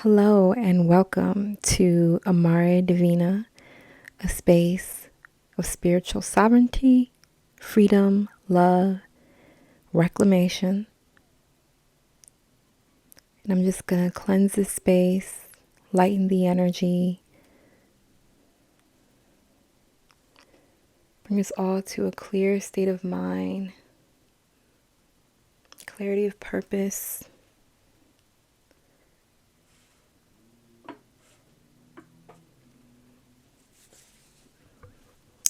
Hello and welcome to Amare Divina, a space of spiritual sovereignty, freedom, love, reclamation. And I'm just going to cleanse this space, lighten the energy, bring us all to a clear state of mind, clarity of purpose.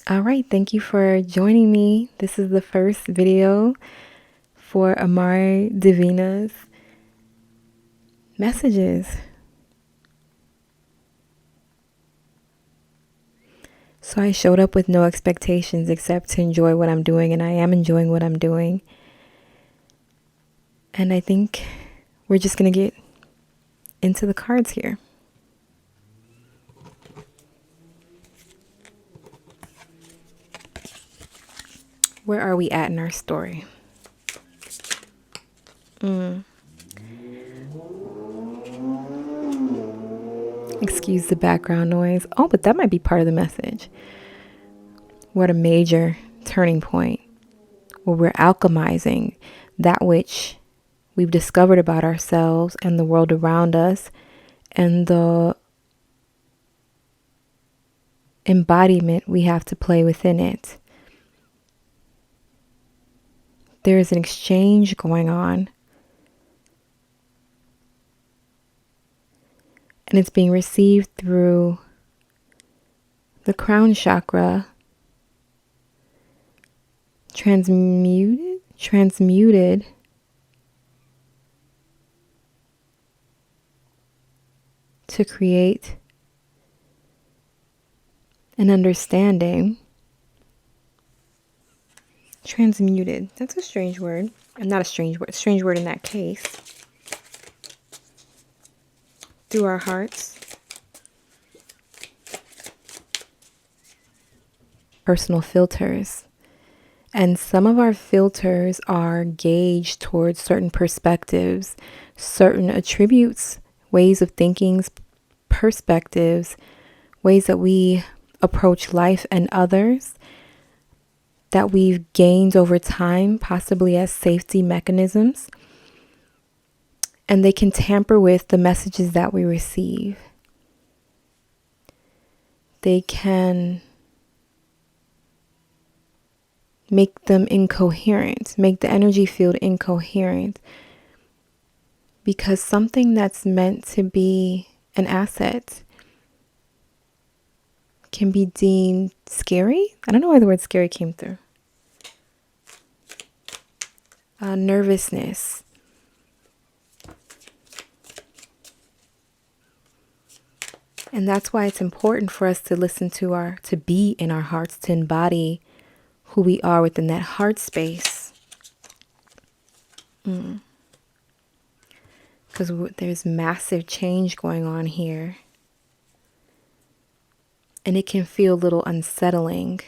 All right, thank you for joining me. This is the first video for Amare Divina's messages. So I showed up with no expectations except to enjoy what I'm doing, and I am enjoying what I'm doing. And I think we're just going to get into the cards here. Where are we at in our story? Excuse the background noise. Oh, but that might be part of the message. We're at a major turning point where we're alchemizing that which we've discovered about ourselves and the world around us and the embodiment we have to play within it. There is an exchange going on, and it's being received through the crown chakra, transmuted to create an understanding. Transmuted. That's a strange word. Not a strange word. Strange word in that case. Through our hearts. Personal filters. And some of our filters are gauged towards certain perspectives, certain attributes, ways of thinking, perspectives, ways that we approach life and others that we've gained over time, possibly as safety mechanisms. And they can tamper with the messages that we receive. They can make them incoherent, make the energy field incoherent, because something that's meant to be an asset can be deemed scary. I don't know why the word scary came through. Nervousness. And that's why it's important for us to listen to be in our hearts, to embody who we are within that heart space. Because there's massive change going on here. And it can feel a little unsettling.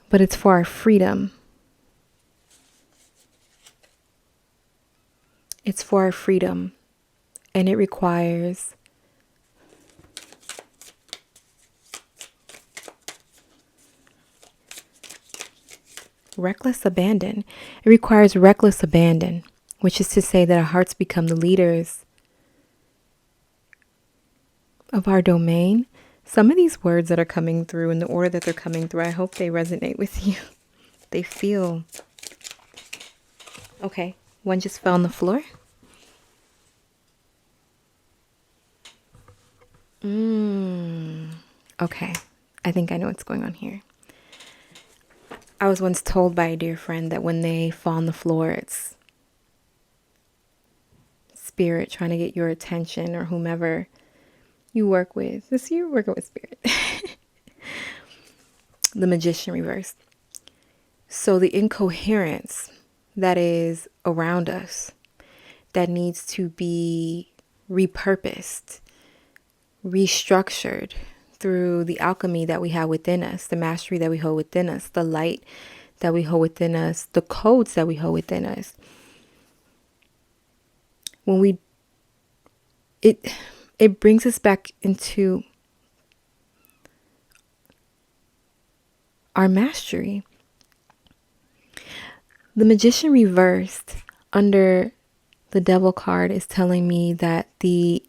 But it's for our freedom. It's for our freedom. And it requires reckless abandon. It requires reckless abandon, which is to say that our hearts become the leaders of our domain. Some of these words that are coming through in the order that they're coming through, I hope they resonate with you. They feel. Okay, one just fell on the floor. Okay, I think I know what's going on here. I was once told by a dear friend that when they fall on the floor, it's spirit trying to get your attention, or whomever you work with. This you're working with spirit. The magician reversed. So the incoherence that is around us, that needs to be repurposed, restructured through the alchemy that we have within us, the mastery that we hold within us, the light that we hold within us, the codes that we hold within us. When it brings us back into our mastery. The Magician reversed under the Devil card is telling me that the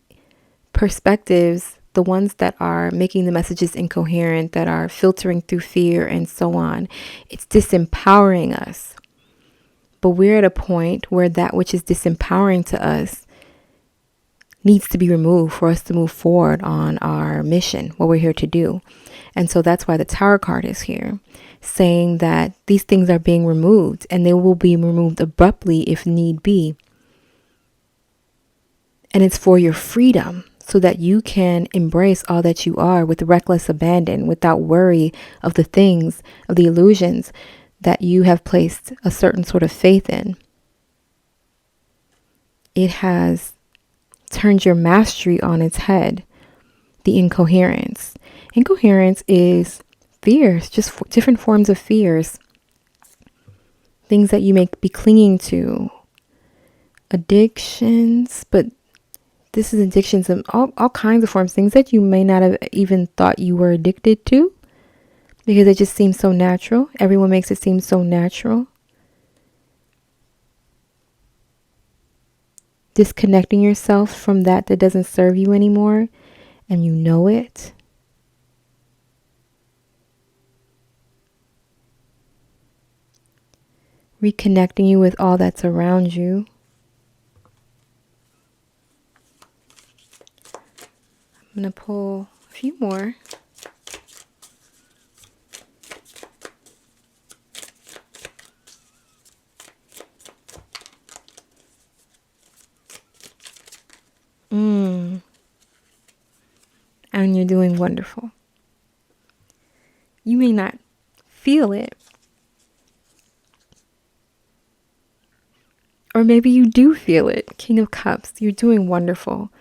perspectives, the ones that are making the messages incoherent, that are filtering through fear and so on, it's disempowering us. But we're at a point where that which is disempowering to us needs to be removed for us to move forward on our mission, what we're here to do. And so that's why the Tower card is here, saying that these things are being removed, and they will be removed abruptly if need be. And it's for your freedom, so that you can embrace all that you are with reckless abandon, without worry of the things, of the illusions that you have placed a certain sort of faith in. It has turned your mastery on its head. The incoherence. Incoherence is fears, just different forms of fears. Things that you may be clinging to. Addictions, but this is addictions of all kinds of forms. Things that you may not have even thought you were addicted to, because it just seems so natural. Everyone makes it seem so natural. Disconnecting yourself from that doesn't serve you anymore, and you know it. Reconnecting you with all that's around you. I'm going to pull a few more. And you're doing wonderful. You may not feel it. Or maybe you do feel it. King of Cups, you're doing wonderful.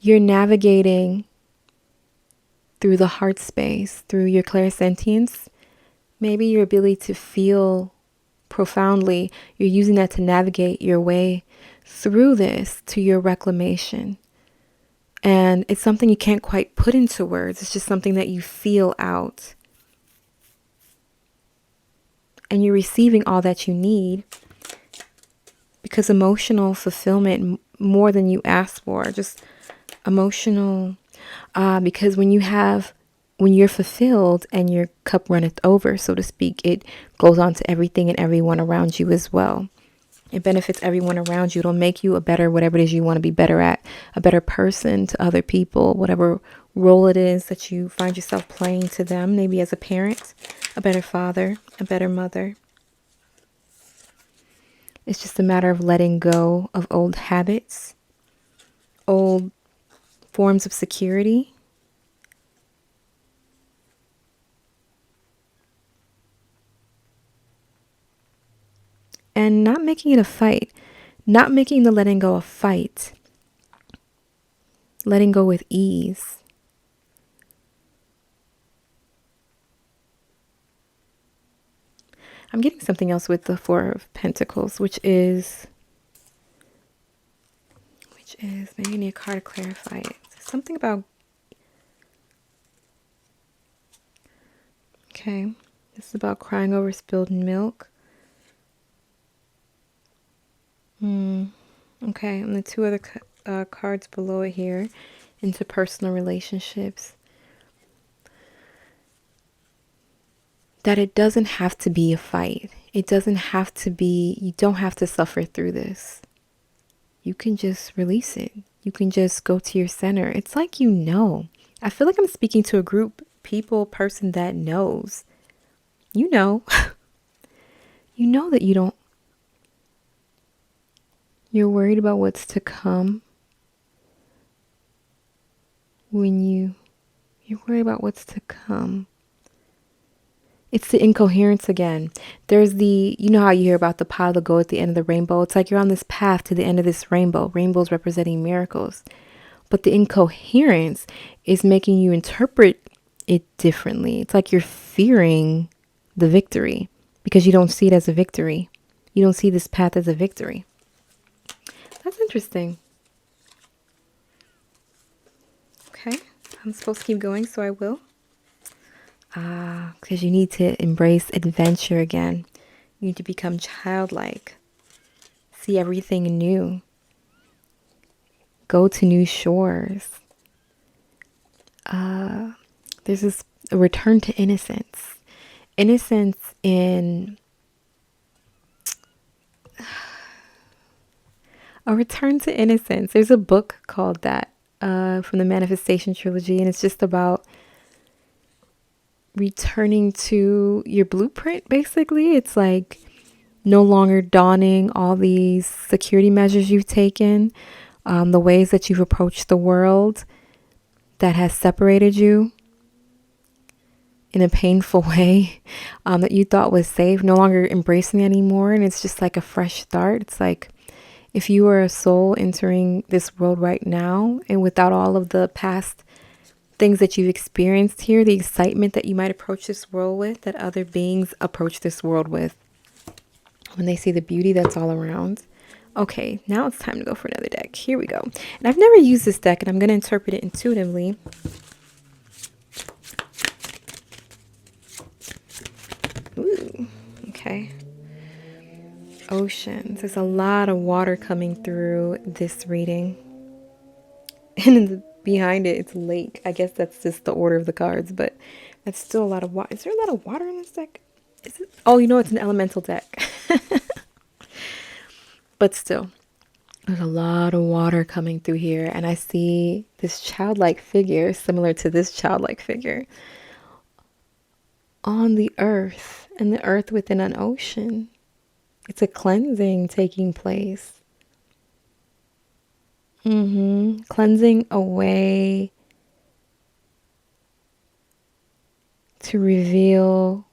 You're navigating through the heart space, through your clairsentience. Maybe your ability to feel profoundly. You're using that to navigate your way through this to your reclamation. And it's something you can't quite put into words. It's just something that you feel out. And you're receiving all that you need. Because emotional fulfillment, more than you ask for, just emotional. Because when you're fulfilled and your cup runneth over, so to speak, it goes on to everything and everyone around you as well. It benefits everyone around you. It'll make you a better, whatever it is you want to be better at, a better person to other people, whatever role it is that you find yourself playing to them, maybe as a parent, a better father, a better mother. It's just a matter of letting go of old habits, old forms of security. And not making it a fight, not making the letting go a fight, letting go with ease. I'm getting something else with the Four of Pentacles, which is maybe I need a card to clarify it. Something about, okay, this is about crying over spilled milk. Okay, and the two other cards below it here, interpersonal relationships. That it doesn't have to be a fight. It doesn't have to be, you don't have to suffer through this. You can just release it. You can just go to your center. It's like, you know. I feel like I'm speaking to a group, person that knows. You know. You know that you're worried about what's to come. When you're worried about what's to come. It's the incoherence again. There's you know how you hear about the pile of gold at the end of the rainbow? It's like you're on this path to the end of this rainbow. Rainbows representing miracles. But the incoherence is making you interpret it differently. It's like you're fearing the victory because you don't see it as a victory. You don't see this path as a victory. That's interesting. Okay, I'm supposed to keep going, so I will. Because you need to embrace adventure again. You need to become childlike. See everything new. Go to new shores. There's this a return to innocence. Innocence in a return to innocence. There's a book called that from the Manifestation Trilogy, and it's just about returning to your blueprint, basically. It's like no longer donning all these security measures you've taken, the ways that you've approached the world that has separated you in a painful way, that you thought was safe, no longer embracing it anymore. And it's just like a fresh start. It's like if you were a soul entering this world right now, and without all of the past things that you've experienced here, the excitement that you might approach this world with, that other beings approach this world with, when they see the beauty that's all around. Okay, now it's time to go for another deck. Here we go. And I've never used this deck, and I'm going to interpret it intuitively. Ooh, okay. Oceans. There's a lot of water coming through this reading. And behind it, it's lake. I guess that's just the order of the cards, but that's still a lot of water. Is there a lot of water in this deck? Is it? Oh, you know, it's an elemental deck. But still, there's a lot of water coming through here. And I see this childlike figure, similar to this childlike figure, on the earth, and the earth within an ocean. It's a cleansing taking place. Cleansing away to reveal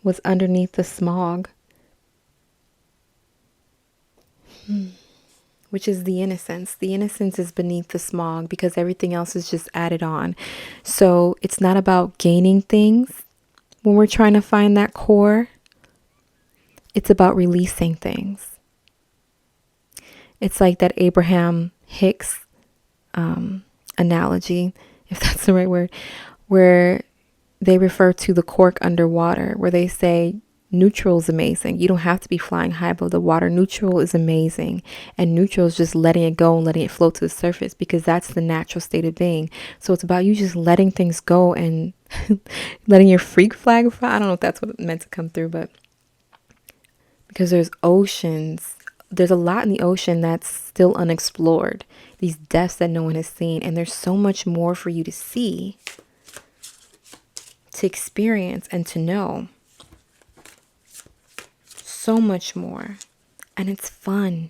what's underneath the smog. Which is the innocence. The innocence is beneath the smog because everything else is just added on. So it's not about gaining things when we're trying to find that core. It's about releasing things. It's like that Abraham Hicks analogy, if that's the right word, where they refer to the cork underwater, where they say neutral is amazing. You don't have to be flying high above the water. Neutral is amazing. And neutral is just letting it go and letting it float to the surface, because that's the natural state of being. So it's about you just letting things go and letting your freak flag fly. I don't know if that's what it meant to come through, but because there's oceans, there's a lot in the ocean that's still unexplored. These depths that no one has seen. And there's so much more for you to see, to experience, and to know. So much more. And it's fun.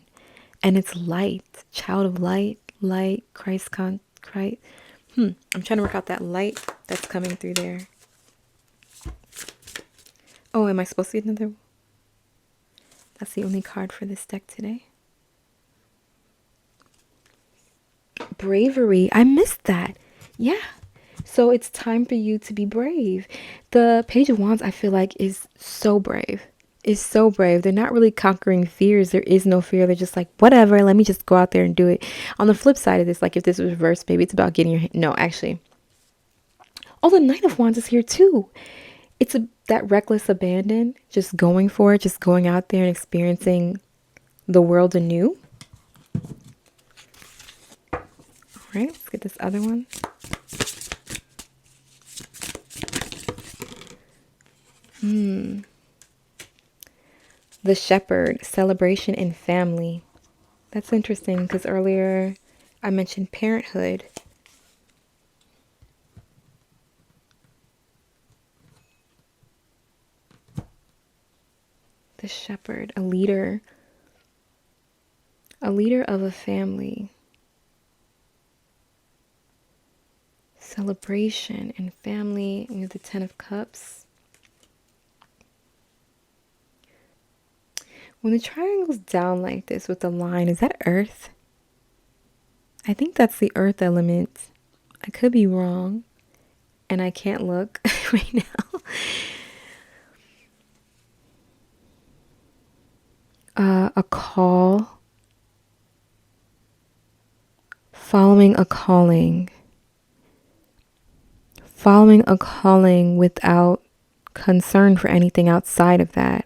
And it's light. Child of light. Light. Christ. I'm trying to work out that light that's coming through there. Oh, am I supposed to get another? That's the only card for this deck today. Bravery. I missed that. Yeah. So it's time for you to be brave. The Page of Wands, I feel like, is so brave. Is so brave. They're not really conquering fears. There is no fear. They're just like, whatever, let me just go out there and do it. On the flip side of this, like if this was reversed, maybe it's about getting your... No, actually. Oh, the Knight of Wands is here too. It's that reckless abandon, just going for it, just going out there and experiencing the world anew. All right, let's get this other one. The Shepherd, celebration and family. That's interesting because earlier I mentioned parenthood. The shepherd, a leader of a family. Celebration and family. And you have the Ten of Cups. When the triangle's down like this with the line, is that earth? I think that's the earth element. I could be wrong. And I can't look right now. a call, following a calling, without concern for anything outside of that,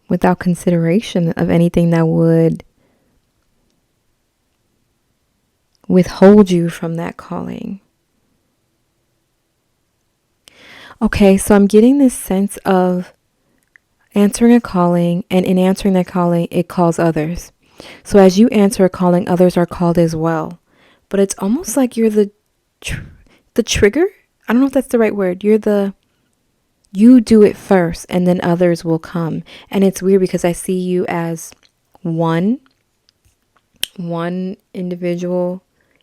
without consideration of anything that would withhold you from that calling. Okay, so I'm getting this sense of answering a calling, and in answering that calling, it calls others. So as you answer a calling, others are called as well. But it's almost like you're the trigger. I don't know if that's the right word. You do it first, and then others will come. And it's weird because I see you as one individual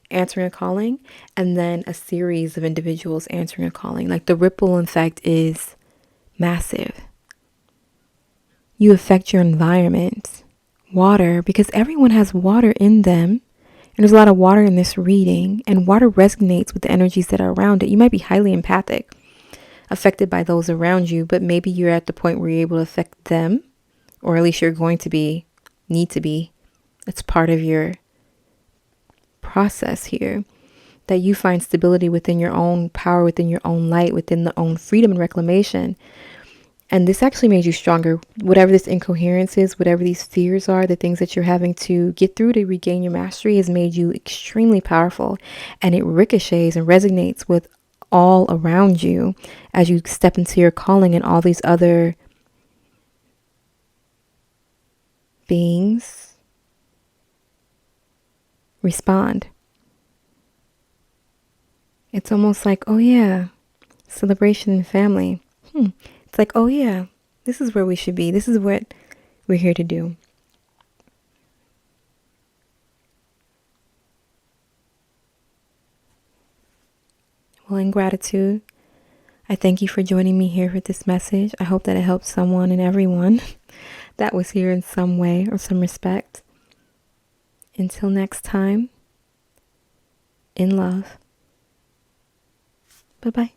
answering a calling, and then a series of individuals answering a calling. Like the ripple effect is massive. You affect your environment. Water, because everyone has water in them. And there's a lot of water in this reading, and water resonates with the energies that are around it. You might be highly empathic, affected by those around you, but maybe you're at the point where you're able to affect them, or at least you're going to be, need to be. It's part of your process here, that you find stability within your own power, within your own light, within the own freedom and reclamation. And this actually made you stronger. Whatever this incoherence is, whatever these fears are, the things that you're having to get through to regain your mastery has made you extremely powerful. And it ricochets and resonates with all around you as you step into your calling, and all these other beings respond. It's almost like, oh yeah, celebration and family. It's like, oh yeah, this is where we should be. This is what we're here to do. Well, in gratitude, I thank you for joining me here with this message. I hope that it helps someone and everyone that was here in some way or some respect. Until next time, in love. Bye-bye.